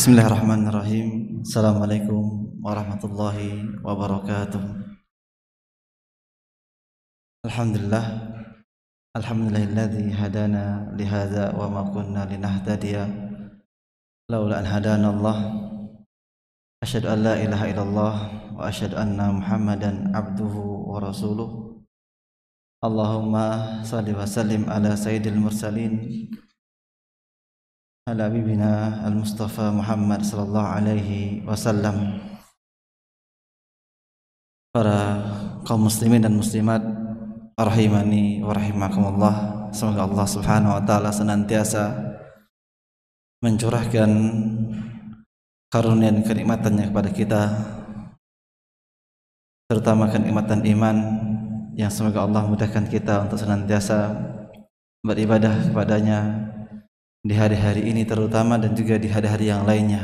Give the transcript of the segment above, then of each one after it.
Bismillahirrahmanirrahim. Assalamualaikum warahmatullahi wabarakatuh. Alhamdulillah, alhamdulillahilladzi hadana lihadza wa ma kunna linahtadiya laula an hadana Allah. Asyhadu an la ilaha illallah wa asyhadu anna Muhammadan abduhu wa rasuluh. Allahumma shalli wa sallim ala sayyidil mursalin ala habibina al-Mustafa Muhammad sallallahu alaihi wasallam. Para kaum muslimin dan muslimat rahimani wa rahimakumullah, semoga Allah Subhanahu wa taala senantiasa mencurahkan karunia dan kenikmatannya kepada kita, terutama kenikmatan iman yang semoga Allah mudahkan kita untuk senantiasa beribadah kepadanya di hari-hari ini terutama dan juga di hari-hari yang lainnya,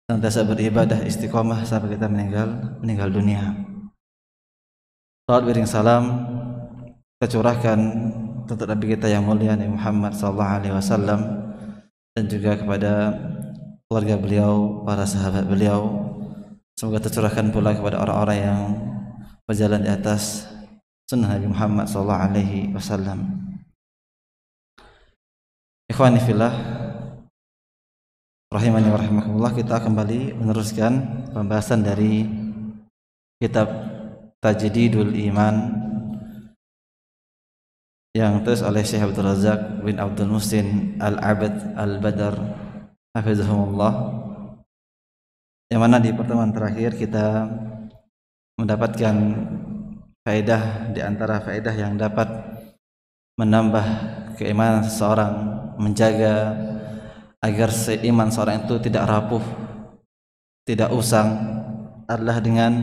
senantiasa beribadah istiqomah sampai kita meninggal dunia. Salawat beriring salam kita curahkan untuk Nabi kita yang mulia Nabi Muhammad SAW dan juga kepada keluarga beliau, para sahabat beliau. Semoga tercurahkan pula kepada orang-orang yang berjalan di atas sunnah Nabi Muhammad SAW. Ikhwani fillah rahimani wa rahimakumullah, kita kembali meneruskan pembahasan dari kitab Tajdidul Iman yang ditulis oleh Syekh Abdul Razak bin Abdul Muhsin Al-Abad Al-Badar hafizahumullah, yang mana di pertemuan terakhir kita mendapatkan faedah di antara faedah yang dapat menambah keimanan seseorang, menjaga agar seiman seorang itu tidak rapuh, tidak usang, adalah dengan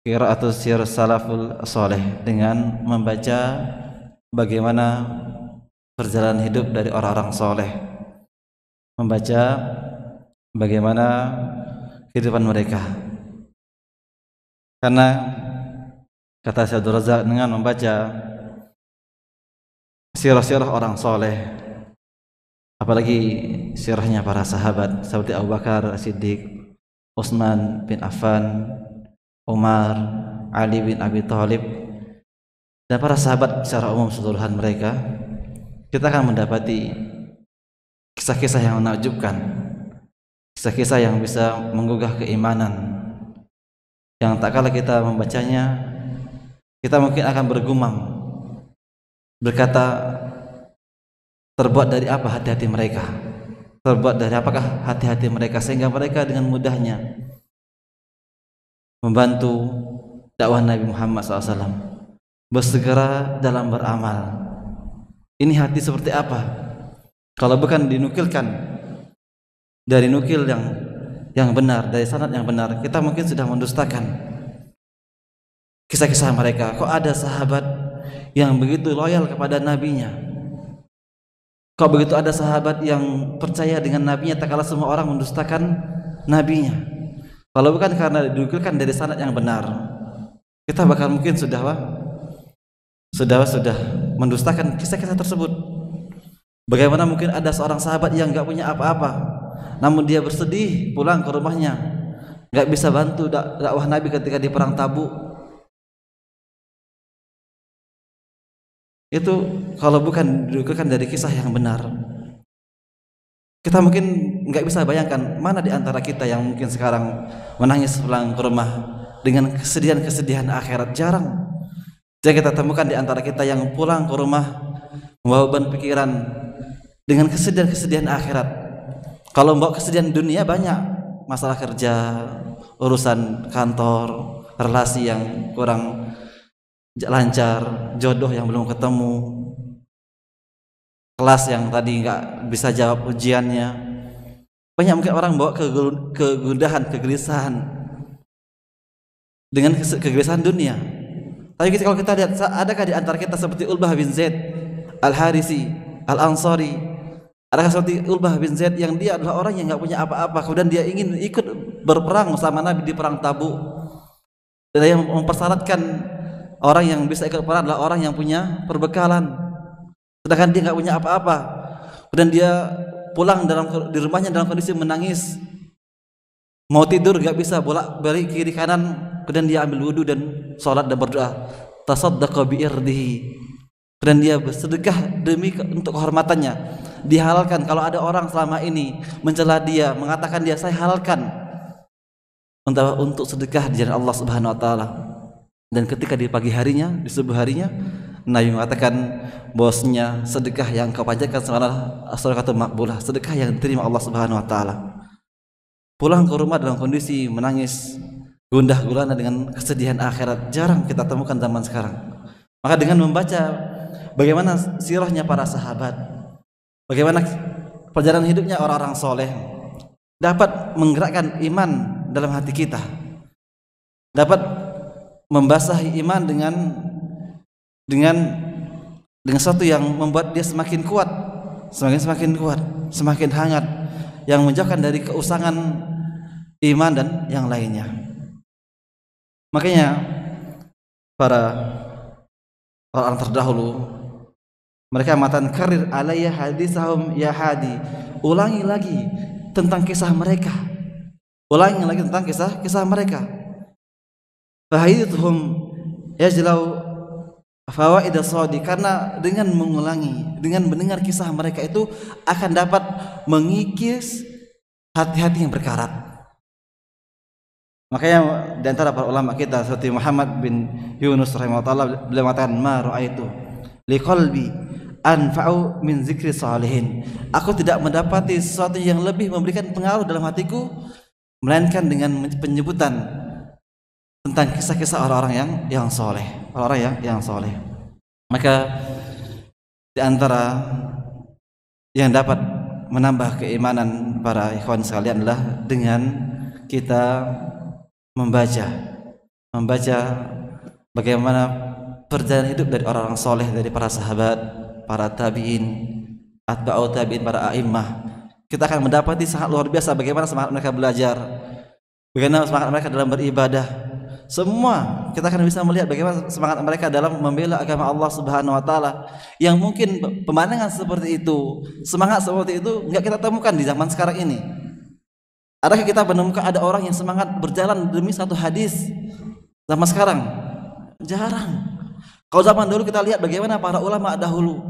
qiraatus sir salaful saleh, dengan membaca bagaimana perjalanan hidup dari orang-orang soleh, membaca bagaimana kehidupan mereka. Karena kata Syekh Abdul Razak, dengan membaca sirah-sirah orang soleh, apalagi sirahnya para sahabat seperti Abu Bakar As-Siddiq, Utsman bin Affan, Umar, Ali bin Abi Thalib, dan para sahabat secara umum keseluruhan mereka, kita akan mendapati kisah-kisah yang menakjubkan, kisah-kisah yang bisa menggugah keimanan, yang tak kala kita membacanya kita mungkin akan bergumam, berkata, terbuat dari apa hati-hati mereka? Terbuat dari apakah hati-hati mereka sehingga mereka dengan mudahnya membantu dakwah Nabi Muhammad SAW, bersegera dalam beramal. Ini hati seperti apa? Kalau bukan dinukilkan dari nukil yang benar, dari sanad yang benar, kita mungkin sudah mendustakan kisah-kisah mereka. Kok ada sahabat yang begitu loyal kepada nabinya? Kok begitu ada sahabat yang percaya dengan nabinya tak kala semua orang mendustakan nabinya? Kalau bukan karena dinukilkan dari sanad yang benar, kita bakal mungkin sudah mendustakan kisah-kisah tersebut. Bagaimana mungkin ada seorang sahabat yang enggak punya apa-apa, namun dia bersedih pulang ke rumahnya, enggak bisa bantu dakwah Nabi ketika di perang Tabuk. Itu kalau bukan dinukilkan dari kisah yang benar, kita mungkin nggak bisa bayangkan mana di antara kita yang mungkin sekarang menangis pulang ke rumah dengan kesedihan-kesedihan akhirat. Jarang. Jadi kita temukan di antara kita yang pulang ke rumah membawa beban pikiran dengan kesedihan-kesedihan akhirat. Kalau membawa kesedihan dunia banyak, masalah kerja, urusan kantor, relasi yang kurang lancar, jodoh yang belum ketemu, kelas yang tadi nggak bisa jawab ujiannya. Banyak mungkin orang bawa kegundahan, kegelisahan dengan kegelisahan dunia. Tapi kalau kita lihat, adakah di antara kita seperti Ulbah bin Zaid Al-Harisi Al-Ansari? Adakah seperti Ulbah bin Zaid yang dia adalah orang yang nggak punya apa-apa, kemudian dia ingin ikut berperang bersama Nabi di perang Tabuk, dan yang mempersyaratkan orang yang bisa ikut perang adalah orang yang punya perbekalan, sedangkan dia nggak punya apa-apa. Kemudian dia pulang di rumahnya dalam kondisi menangis, mau tidur gak bisa, bolak-balik kiri kanan, kemudian dia ambil wudu dan sholat dan berdoa, tasaddaqa bi'irdihi, dan dia bersedekah untuk kehormatannya, dihalalkan. Kalau ada orang selama ini mencela dia, mengatakan dia, saya halalkan untuk sedekah di jalan Allah Subhanahu wa taala. Dan ketika di pagi harinya, di subuh harinya, Nabi mengatakan bahwasanya sedekah yang kau panjatkan adalah sedekah makbulah, sedekah yang diterima Allah Subhanahu wa taala. Pulang ke rumah dalam kondisi menangis, gundah gulana dengan kesedihan akhirat, jarang kita temukan zaman sekarang. Maka dengan membaca bagaimana sirahnya para sahabat, bagaimana perjalanan hidupnya orang-orang soleh, dapat menggerakkan iman dalam hati kita, dapat membasahi iman dengan sesuatu yang membuat dia semakin kuat, semakin hangat, yang menjauhkan dari keusangan iman dan yang lainnya. Makanya para orang terdahulu mereka mengatakan, karir alayya hadisahum ya hadi, ulangi lagi tentang kisah mereka, ulangi lagi tentang kisah mereka. Fahidhum yajlau fawaid as-sadi, karena dengan mengulangi, dengan mendengar kisah mereka itu akan dapat mengikis hati-hati yang berkarat. Makanya di antara para ulama kita seperti Muhammad bin Yunus rahimahullah, beliau mengatakan, ma ra'aitu liqalbi anfa'u min zikri salihin, aku tidak mendapati sesuatu yang lebih memberikan pengaruh dalam hatiku melainkan dengan penyebutan tentang kisah-kisah orang-orang yang soleh, orang-orang yang soleh. Maka di antara yang dapat menambah keimanan para ikhwan sekalian adalah dengan kita membaca bagaimana perjalanan hidup dari orang-orang soleh, dari para sahabat, para tabi'in, atba'u tabi'in, para a'immah. Kita akan mendapati sangat luar biasa bagaimana semangat mereka belajar, bagaimana semangat mereka dalam beribadah. Semua kita akan bisa melihat bagaimana semangat mereka dalam membela agama Allah Subhanahu wa taala, yang mungkin pemandangan seperti itu, semangat seperti itu enggak kita temukan di zaman sekarang ini. Adakah kita menemukan ada orang yang semangat berjalan demi satu hadis zaman sekarang? Jarang. Kalau zaman dulu kita lihat bagaimana para ulama dahulu,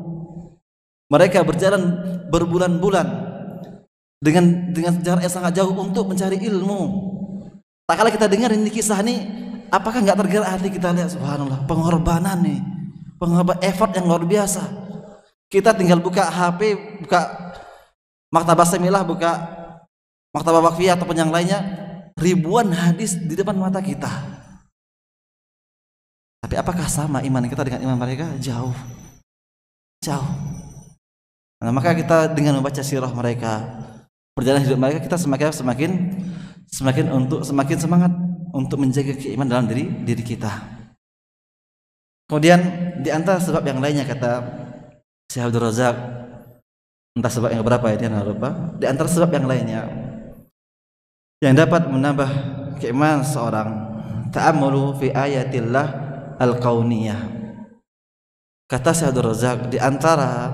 mereka berjalan berbulan-bulan dengan jarak yang sangat jauh untuk mencari ilmu. Tak kala kita dengar ini kisah nih, apakah nggak tergerak hati kita? Lihat, subhanallah, pengorbanan nih, effort yang luar biasa. Kita tinggal buka HP, buka Maktabah Semilah, buka Maktabah Wakfiyah ataupun yang lainnya, ribuan hadis di depan mata kita. Tapi apakah sama iman kita dengan iman mereka? Jauh. Nah, maka kita dengan membaca sirah mereka, perjalanan hidup mereka, kita semakin semangat untuk menjaga keimanan dalam diri kita. Kemudian di antara sebab yang lainnya, kata Syekh Abdul Razak, entah sebab yang berapa ini lupa, di antara sebab yang lainnya yang dapat menambah keimanan seorang, ta'ammulu fi ayatillah al-kauniyah. Kata Syekh Abdul Razak, di antara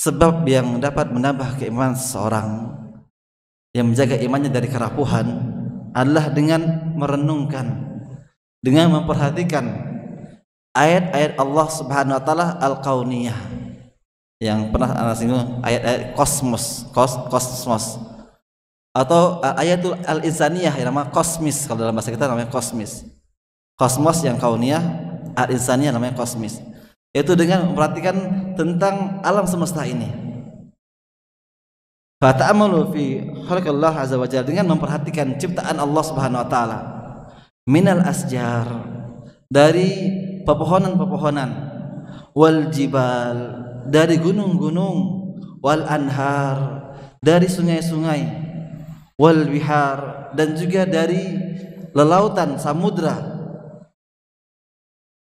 sebab yang dapat menambah keimanan seseorang, yang menjaga imannya dari kerapuhan, adalah dengan merenungkan, dengan memperhatikan ayat-ayat Allah Subhanahu wa taala al-kauniyah, yang pernah ana singgung, ayat-ayat kosmos atau ayatul al-insaniyah yang nama kosmis, kalau dalam bahasa kita namanya kosmis. Kosmos yang kauniyah, al-insaniyah namanya kosmis. Itu dengan memperhatikan tentang alam semesta ini. Fata'amalu fi khalqillah azza wa jalla, dengan memperhatikan ciptaan Allah Subhanahu wa taala. Minal asjar, dari pepohonan-pepohonan, wal jibal, dari gunung-gunung, wal anhar, dari sungai-sungai, wal bihar, dan juga dari lelautan, samudra,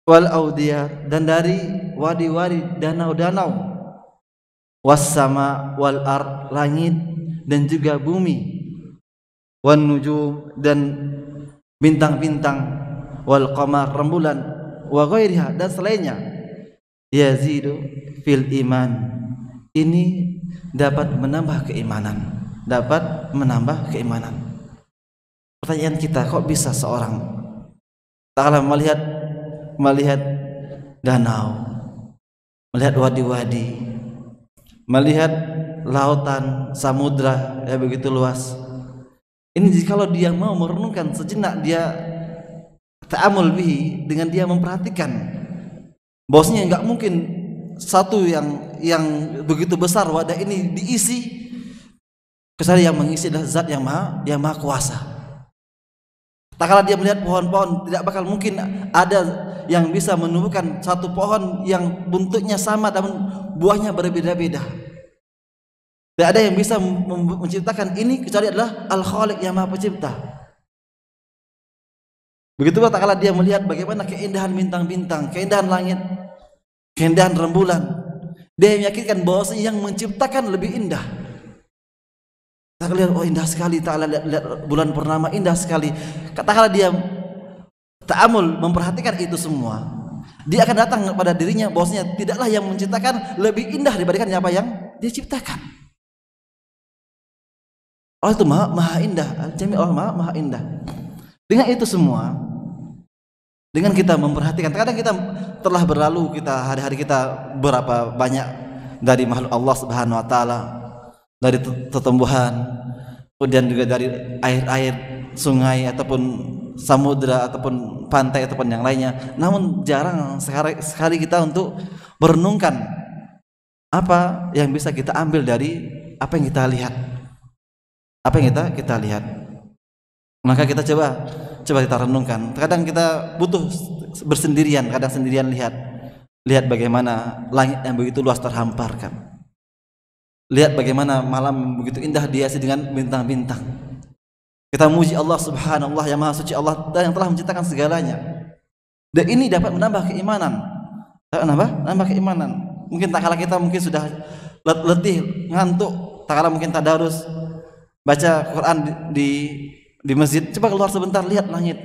wal audiyat, dan dari wadi-wadi, danau-danau, wassama wal ard, langit dan juga bumi, wan nujum, dan bintang-bintang, wal qamar, rembulan, wa ghairiha, dan selainnya, yazidu fil iman, ini dapat menambah keimanan, dapat menambah keimanan. Pertanyaan kita, kok bisa seorang Ta'ala melihat danau, melihat wadi-wadi, melihat lautan, samudra yang begitu luas. Ini jikalau dia mau merenungkan sejenak, dia ta'amul bihi, dengan dia memperhatikan bahwasanya enggak mungkin satu yang begitu besar wadah ini diisi kecuali yang mengisi adalah zat yang maha kuasa. Tak kala dia melihat pohon-pohon, tidak bakal mungkin ada yang bisa menumbuhkan satu pohon yang bentuknya sama namun buahnya berbeda-beda. Tidak ada yang bisa menciptakan ini kecuali adalah Al-Khaliq yang Maha Pencipta. Begitu tak kala dia melihat bagaimana keindahan bintang-bintang, keindahan langit, keindahan rembulan, dia meyakinkan bahwa yang menciptakan lebih indah. Tak lihat, oh indah sekali, Ta'ala lihat bulan purnama indah sekali. Katakanlah dia ta'amul memperhatikan itu semua, dia akan datang pada dirinya bahwasanya tidaklah yang menciptakan lebih indah dibandingkan apa yang dia ciptakan. Allah itu maha indah, Allah maha indah. Dengan itu semua, dengan kita memperhatikan, kadang kita telah berlalu, kita hari-hari kita berapa banyak dari makhluk Allah Subhanahu wa taala, dari tumbuhan, kemudian juga dari air-air sungai ataupun samudra ataupun pantai ataupun yang lainnya. Namun jarang sekali kita untuk merenungkan apa yang bisa kita ambil dari apa yang kita lihat, apa yang kita lihat. Maka kita coba kita renungkan. Kadang kita butuh bersendirian, kadang sendirian lihat bagaimana langit yang begitu luas terhamparkan. Lihat bagaimana malam begitu indah dihiasi dengan bintang-bintang. Kita muji Allah Subhanallah yang Maha Suci, Allah yang telah menciptakan segalanya. Dan ini dapat menambah keimanan. Menambah keimanan. Mungkin tak kala kita mungkin sudah letih, ngantuk, tak kala mungkin tadarus baca Quran di masjid, coba keluar sebentar, lihat langit.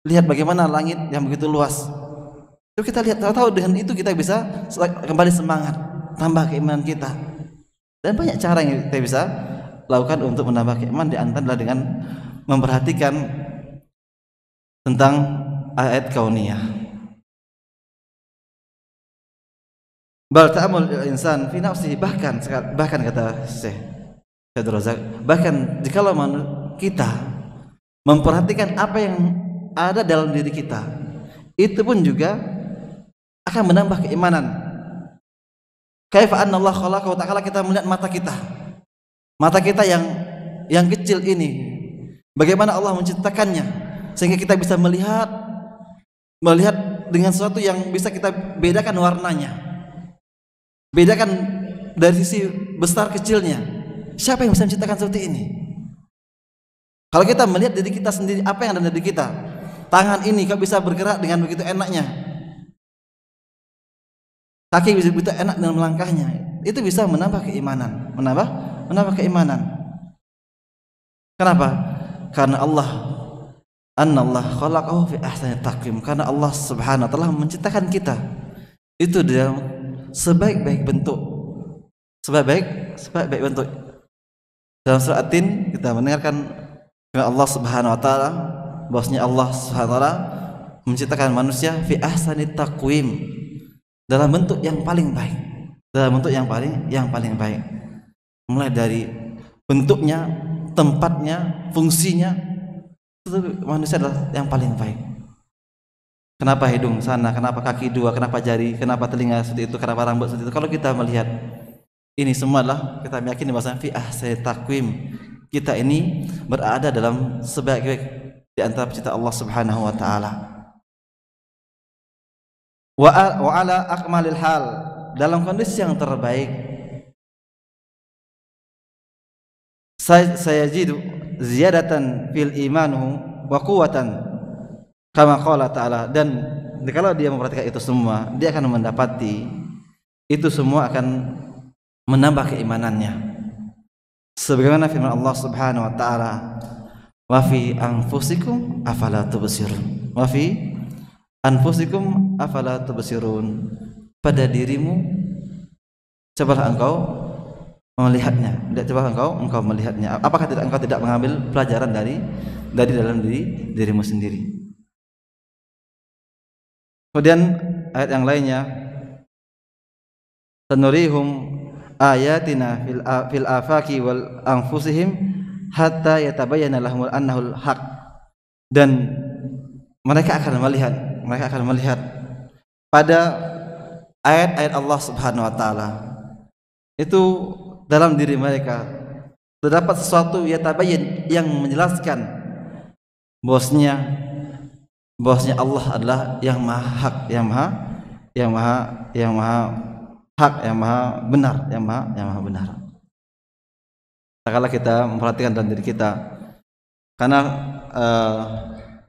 Lihat bagaimana langit yang begitu luas. Coba kita lihat, tahu dengan itu kita bisa kembali semangat, tambah keimanan kita. Dan banyak cara yang kita bisa lakukan untuk menambah keimanan, di antara dengan memperhatikan tentang ayat kauniyah. Bal ta'amul insan fi nafsihi, bahkan kata Syekh Abdul Razak, bahkan jikalau kita memperhatikan apa yang ada dalam diri kita, itu pun juga akan menambah keimanan. Kaifa anna Allah khalaqahu, ta'ala kita melihat mata kita yang kecil ini, bagaimana Allah menciptakannya sehingga kita bisa melihat dengan sesuatu yang bisa kita bedakan warnanya, bedakan dari sisi besar kecilnya. Siapa yang bisa menciptakan seperti ini? Kalau kita melihat diri kita sendiri, apa yang ada di kita, tangan ini kok bisa bergerak dengan begitu enaknya, kaki bisa begitu enak dalam melangkahnya, itu bisa menambah keimanan, menambah keimanan. Kenapa? Karena Allah khalaqahu fi ahsani taqwim, karena Allah Subhanahu wa taala menciptakan kita itu dalam sebaik-baik bentuk. Dalam surah At-Tin kita mendengarkan Allah Subhanahu wa taala bahwasanya Allah Subhanahu wa taala menciptakan manusia fi ahsani taqwim, dalam bentuk yang paling baik, mulai dari bentuknya, tempatnya, fungsinya, itu manusia adalah yang paling baik. Kenapa hidung sana, kenapa kaki dua, kenapa jari, kenapa telinga seperti itu, kenapa rambut seperti itu? Kalau kita melihat ini semua adalah kita meyakini bahwa fi ahsani taqwim, kita ini berada dalam sebaik-baik di antara pencipta Allah Subhanahu wa taala. Wa ala akmalil hal, dalam kondisi yang terbaik. Sayajidu ziyadatan fil imanu wa quwwatan kama qala ta'ala, dan kalau dia memperhatikan itu semua, dia akan mendapati itu semua akan menambah keimanannya. Sebagaimana firman Allah Subhanahu wa taala, wa fi anfusikum afala tubsirun, wa fi anfusikum afala tubsirun, pada dirimu Cobalah engkau melihatnya. Cobalah engkau melihatnya. Apakah engkau tidak mengambil pelajaran dari dalam dirimu sendiri? Kemudian ayat yang lainnya, sanurihum ayatina fil afaki wal anfusihim hatta yatabayyana lahum annahul haq. Dan mereka akan melihat pada ayat-ayat Allah Subhanahu wa taala itu dalam diri mereka terdapat sesuatu yatabayyan yang menjelaskan bahwasanya Allah adalah yang maha hak, yang maha hak, yang maha benar, yang maha benar. Kalau kita memperhatikan dalam diri kita, karena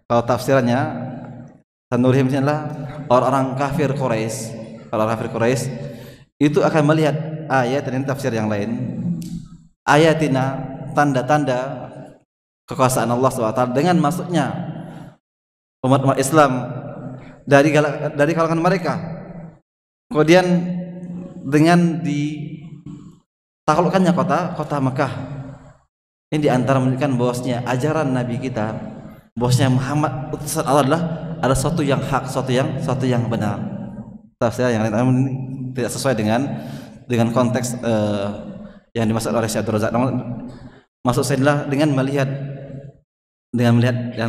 kalau tafsirannya sanurihim adalah orang-orang kafir Quraisy itu akan melihat ayat, dan tafsir yang lain, ayatina, tanda-tanda kekuasaan Allah SWT dengan masuknya umat Islam dari kalangan mereka, kemudian dengan ditaklukkannya kota Mekah. Ini diantara menunjukkan bahwasanya ajaran Nabi kita, bahwasanya Muhammad utusan Allah adalah sesuatu yang hak, sesuatu yang benar. Tafsir yang lain tidak sesuai dengan konteks yang dimaksud oleh Syekh Abdul Razak. Maksud saya adalah dengan melihat yang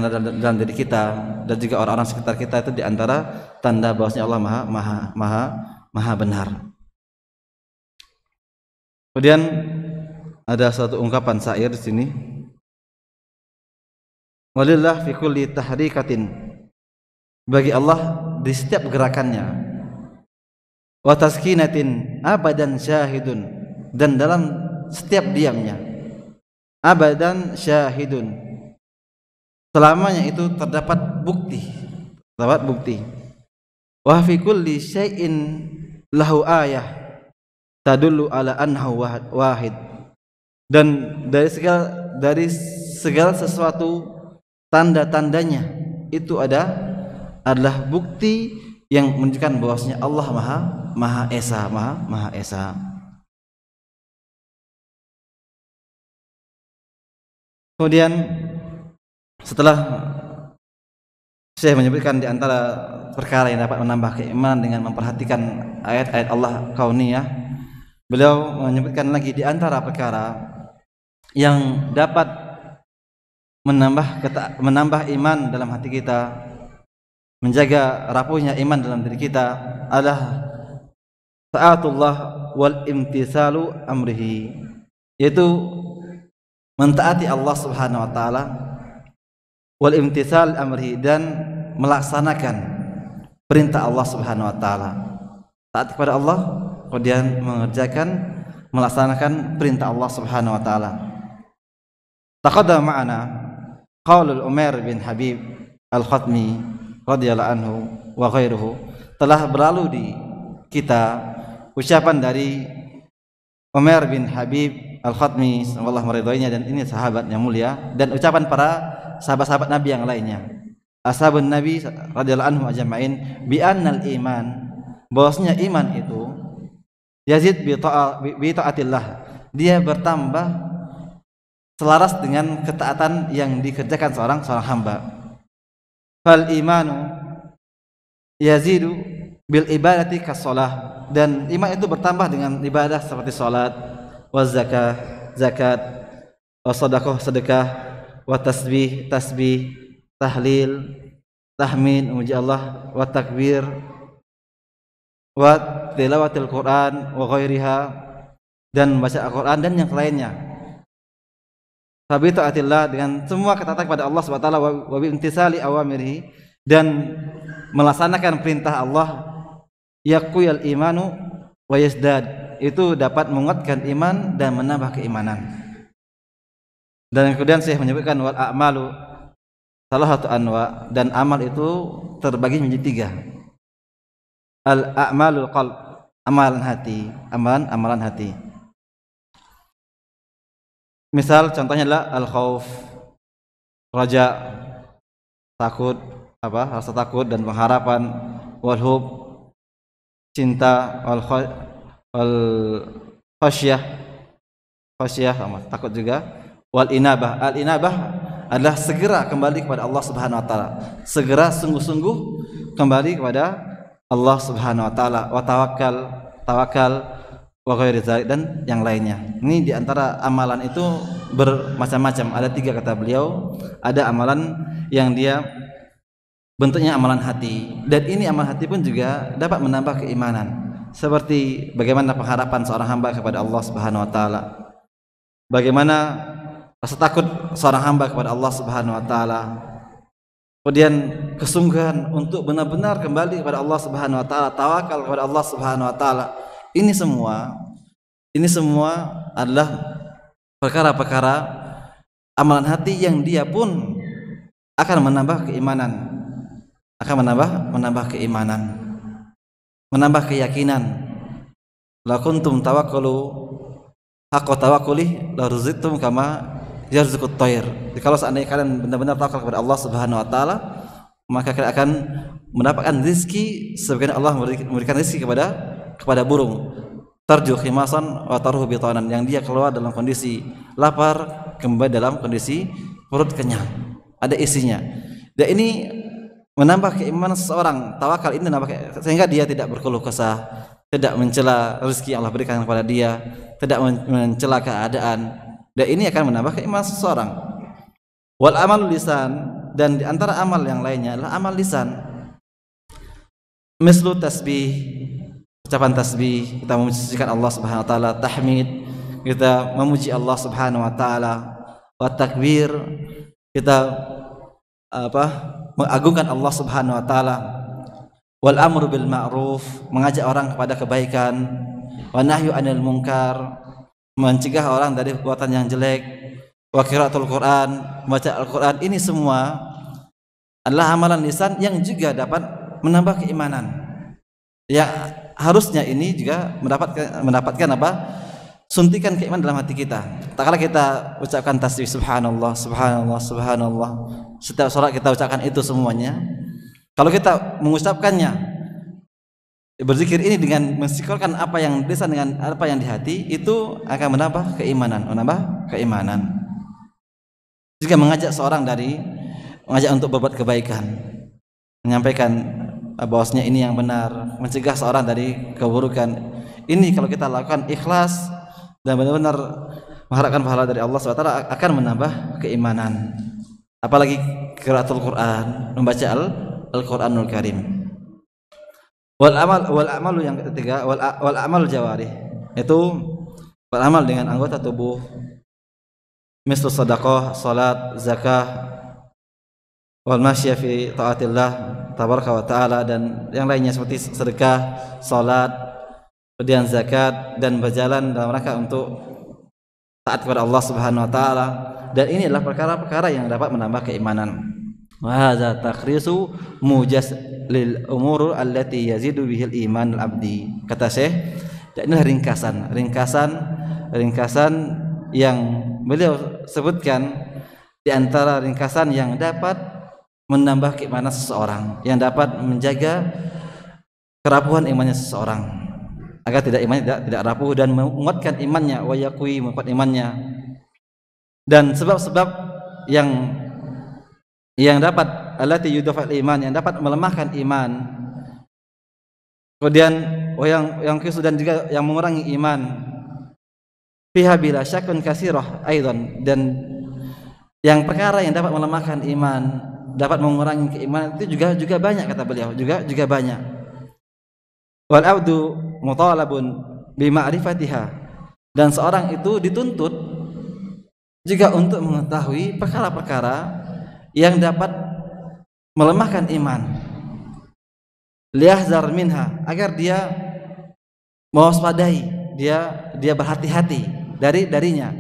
dalam diri kita dan juga orang-orang sekitar kita, itu diantara tanda bahwasanya Allah maha benar. Kemudian ada satu ungkapan syair di sini, walillah fi kulli tahrikatin, bagi Allah di setiap gerakannya, wa taskinatin abadan syahidun, dan dalam setiap diamnya, abadan syahidun, selamanya itu terdapat bukti. Wa fi kulli syai'in lahu ayah tadullu ala annahu wahid, dan dari segala sesuatu tanda-tandanya itu adalah bukti yang menunjukkan bahwasanya Allah maha esa. Kemudian setelah saya menyebutkan di antara perkara yang dapat menambah keimanan dengan memperhatikan ayat-ayat Allah kauniyah, beliau menyebutkan lagi di antara perkara yang dapat menambah iman dalam hati kita, menjaga rapuhnya iman dalam diri kita, adalah taatullah wal imtisalu amrihi, yaitu mentaati Allah Subhanahu wa taala, wal imtisal amrihi, dan melaksanakan perintah Allah Subhanahu wa taala. Taat kepada Allah, kemudian melaksanakan perintah Allah Subhanahu wa taala. Taqaddama ma'ana qaulul Umar bin Habib Al-Khatmi radhiyallahu anhu wa ghairuhu, telah berlalu di kita ucapan dari Umar bin Habib Al-Khatmi, Allah meridhoinya, dan ini sahabat yang mulia, dan ucapan para sahabat-sahabat Nabi yang lainnya, ashabun Nabi radhiyallahu anhu ajma'in, bi annal iman, bahwasanya iman itu yazid bi taatillah, dia bertambah selaras dengan ketaatan yang dikerjakan seorang hamba. Fal imanu yazidu bil ibadati kas-shalah, dan iman itu bertambah dengan ibadah seperti salat, wa zakat, wa sedekah, wa tasbih, tahlil, tahmid, memuji Allah, wa takbir, wa tilawatil Quran wa ghairiha, dan membaca Al-Quran dan yang lainnya. Fabi taatillah, dengan semua ketaatan kepada Allah Subhanahu wa taala, wa bi intisali awamirihi, dan melaksanakan perintah Allah, yaqul imanu wa yazdad, itu dapat menguatkan iman dan menambah keimanan. Dan kemudian saya menyebutkan wal a'malu salah satu anwa, dan amal itu terbagi menjadi 3. Al a'malul qalb, amalan hati. Misal contohnya adalah al khauf, raja, takut, rasa takut dan pengharapan, wal hub, cinta, wal wal khasyah, takut juga, wal inabah. Al inabah adalah segera kembali kepada Allah Subhanahu wa taala, segera sungguh-sungguh kembali kepada Allah Subhanahu wa taala, wa tawakal wa ghairi dzalik, dan yang lainnya. Ini diantara amalan itu bermacam-macam. Ada 3 kata beliau. Ada amalan yang dia bentuknya amalan hati, dan ini amalan hati pun juga dapat menambah keimanan. Seperti bagaimana pengharapan seorang hamba kepada Allah Subhanahu wa taala, bagaimana rasa takut seorang hamba kepada Allah Subhanahu wa taala, kemudian kesungguhan untuk benar-benar kembali kepada Allah Subhanahu wa taala, tawakal kepada Allah Subhanahu wa taala. Ini semua adalah perkara-perkara amalan hati yang dia pun akan menambah keimanan, menambah keyakinan. La kuntum tawakkalu haqqa tawakkuli la ruzqtum kama yarzuqut thair. Kalau seandainya kalian benar-benar tawakal kepada Allah Subhanahu wa taala, maka kalian akan mendapatkan rezeki sebagaimana Allah memberikan rezeki kepada burung. Tarju khimasan wa taruhu bitanan, yang dia keluar dalam kondisi lapar, kembali dalam kondisi perut kenyang, ada isinya. Dan ini menambah keimanan seseorang. Tawakal ini menambah, sehingga dia tidak berkeluh kesah, tidak mencela rezeki yang Allah berikan kepada dia, tidak mencela keadaan. Dan ini akan menambah keimanan seseorang. Wal amal lisan, dan di antara amal yang lainnya adalah amal lisan. Mislu tasbih, ucapan tasbih, kita memujikan Allah Subhanahu wa taala, tahmid, kita memuji Allah Subhanahu wa taala, wa takbir, kita mengagungkan Allah Subhanahu wa taala, wal amru bil ma'ruf, mengajak orang kepada kebaikan, wa nahyu anil munkar, mencegah orang dari perbuatan yang jelek, wa qiraatul Quran, membaca Al-Quran. Ini semua adalah amalan lisan yang juga dapat menambah keimanan. Ya, harusnya ini juga mendapatkan apa? Suntikan keimanan dalam hati kita. Tak kala kita ucapkan tasbih subhanallah, subhanallah, subhanallah, setiap salat kita ucapkan itu semuanya. Kalau kita mengucapkannya, berzikir ini dengan mensinkronkan apa yang di lisan dengan apa yang di hati, itu akan menambah keimanan. Juga mengajak untuk berbuat kebaikan, menyampaikan bahwasanya ini yang benar, mencegah seorang dari keburukan. Ini kalau kita lakukan ikhlas dan benar-benar mengharapkan pahala dari Allah SWT, akan menambah keimanan. Apalagi qiraatul Quran, membaca Al-Quranul Karim. Wal amalu yang ketiga, wal amal jawarih, itu beramal dengan anggota tubuh, misal sedekah, salat, zakah, wal masya fi taatillah tabaraka wa taala, dan yang lainnya seperti sedekah, salat, kemudian zakat, dan berjalan dalam rangka untuk taat kepada Allah Subhanahu wa taala. Dan ini adalah perkara-perkara yang dapat menambah keimanan. Wa hadza takhrisu mujas lil umur allati yazidu bihil iman al-abdi. Kata Syekh, dan ini ringkasan yang beliau sebutkan di antara ringkasan yang dapat menambah keimanan seseorang, yang dapat menjaga kerapuhan imannya seseorang, agar tidak rapuh, dan menguatkan imannya, wa yaqwi, menguatkan imannya. Dan sebab-sebab yang dapat allati yudafa'il iman, yang dapat melemahkan iman, kemudian yang kisu, dan juga yang mengurangi iman, fiha bila syakun kasirah aidan, dan yang perkara yang dapat melemahkan iman, dapat mengurangi keimanan, itu juga banyak, kata beliau, juga banyak. Wal abdu mutalabun bi ma'rifatiha, dan seorang itu dituntut juga untuk mengetahui perkara-perkara yang dapat melemahkan iman, liyahzar minha, agar dia mewaspadai, dia berhati-hati darinya,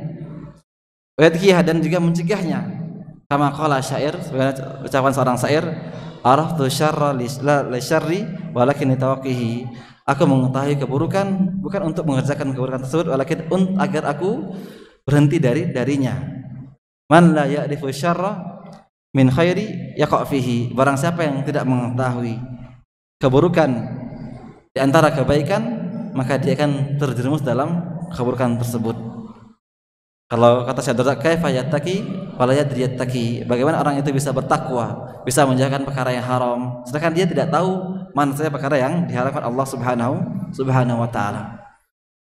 wayatkiha, dan juga mencegahnya. Kama qala syair, sebenarnya ucapan seorang syair, araftu syarra li syarri walakin tawaqqihi, aku mengetahui keburukan bukan untuk mengerjakan keburukan tersebut, walakin agar aku berhenti darinya. Man la ya'rifu syarra min khairi yaqa fihi, barang siapa yang tidak mengetahui keburukan di antara kebaikan, maka dia akan terjerumus dalam keburukan tersebut. Kalau kata Syekh Dardak, kaifa yattaqi wala yadri yattaqi, bagaimana orang itu bisa bertakwa, bisa menjauhkan perkara yang haram, sedangkan dia tidak tahu mana saja perkara yang diharamkan Allah Subhanahu wa taala.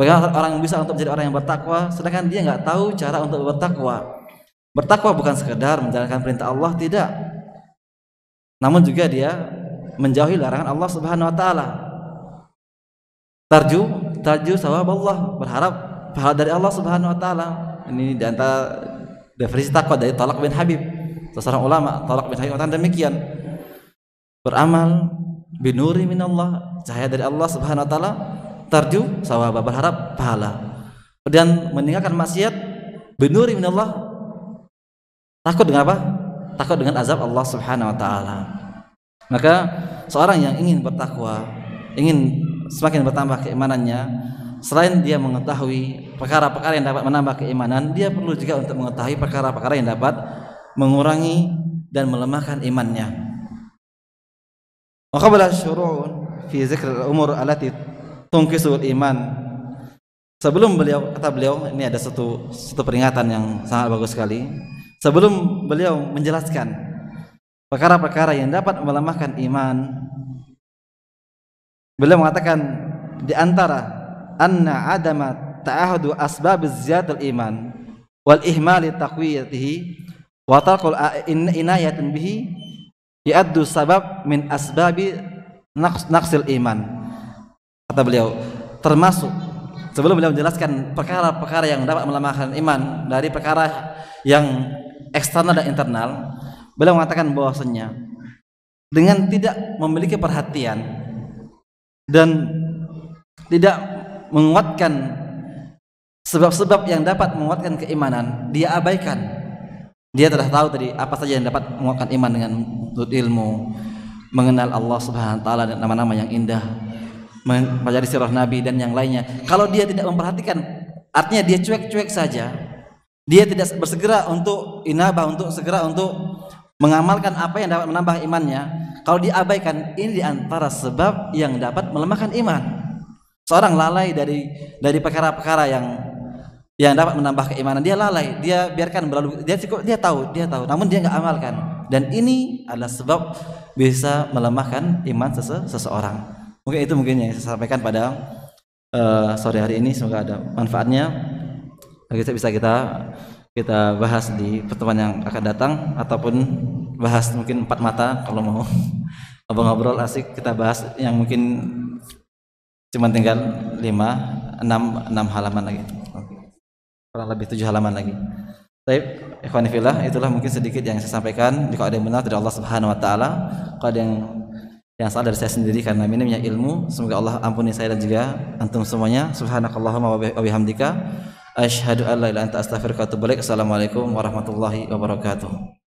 Bagaimana orang bisa untuk menjadi orang yang bertakwa, sedangkan dia nggak tahu cara untuk bertakwa. Bertakwa bukan sekedar menjalankan perintah Allah, tidak, namun juga dia menjauhi larangan Allah Subhanahu wa taala. Tarju sawab Allah, berharap pahala dari Allah Subhanahu wa taala. Ini di antara definisi takwa dari Talaq bin Habib, seorang ulama. Talaq bin Habib mengatakan demikian, beramal binuri minallah, cahaya dari Allah Subhanahu wa taala, tarju sawab, berharap pahala. Kemudian meninggalkan maksiat binuri minallah, takut dengan apa? Takut dengan azab Allah Subhanahu wa taala. Maka seorang yang ingin bertakwa, ingin semakin bertambah keimanannya, selain dia mengetahui perkara-perkara yang dapat menambah keimanan, dia perlu juga untuk mengetahui perkara-perkara yang dapat mengurangi dan melemahkan imannya. Wa qabla syuru'un fi dzikr al-umur allati tunqisul iman. Sebelum kata beliau, ini ada satu peringatan yang sangat bagus sekali. Sebelum beliau menjelaskan perkara-perkara yang dapat melemahkan iman, beliau mengatakan di antara anna adama ta'ahudu asbab ziyadatul iman wal ihmali taqwiyatihi wa taqul inayatin bihi ya'addu sabab min asbabi naqsil iman. Kata beliau, termasuk sebelum beliau menjelaskan perkara-perkara yang dapat melemahkan iman dari perkara yang eksternal dan internal, beliau mengatakan bahwasanya dengan tidak memiliki perhatian dan tidak menguatkan sebab-sebab yang dapat menguatkan keimanan, dia abaikan. Dia telah tahu tadi apa saja yang dapat menguatkan iman dengan menuntut ilmu, mengenal Allah Subhanahu wa taala dan nama-nama yang indah, mempelajari sirah Nabi dan yang lainnya. Kalau dia tidak memperhatikan, artinya dia cuek-cuek saja. Dia tidak bersegera untuk inabah, untuk segera untuk mengamalkan apa yang dapat menambah imannya. Kalau dia abaikan, ini diantara sebab yang dapat melemahkan iman. Seorang lalai dari perkara-perkara yang dapat menambah keimanan, dia lalai, dia biarkan berlalu, dia tahu, namun dia nggak amalkan, dan ini adalah sebab bisa melemahkan iman seseorang. Mungkin itu yang saya sampaikan pada sore hari ini. Semoga ada manfaatnya. Bisa kita bahas di pertemuan yang akan datang, ataupun bahas mungkin 4 mata kalau mau ngobrol asik, kita bahas yang mungkin cuma tinggal 6 halaman lagi, kurang lebih 7 halaman lagi. Baik, ikhwan fillah, itulah mungkin sedikit yang saya sampaikan. Jika ada yang benar dari Allah Subhanahu wa taala, kalau ada yang salah dari saya sendiri karena minimnya ilmu, semoga Allah ampuni saya dan juga antum semuanya. Subhanakallahumma wa bihamdika asyhadu an la ilaha illa anta astaghfiruka wa atubu ilaik. Assalamualaikum warahmatullahi wabarakatuh.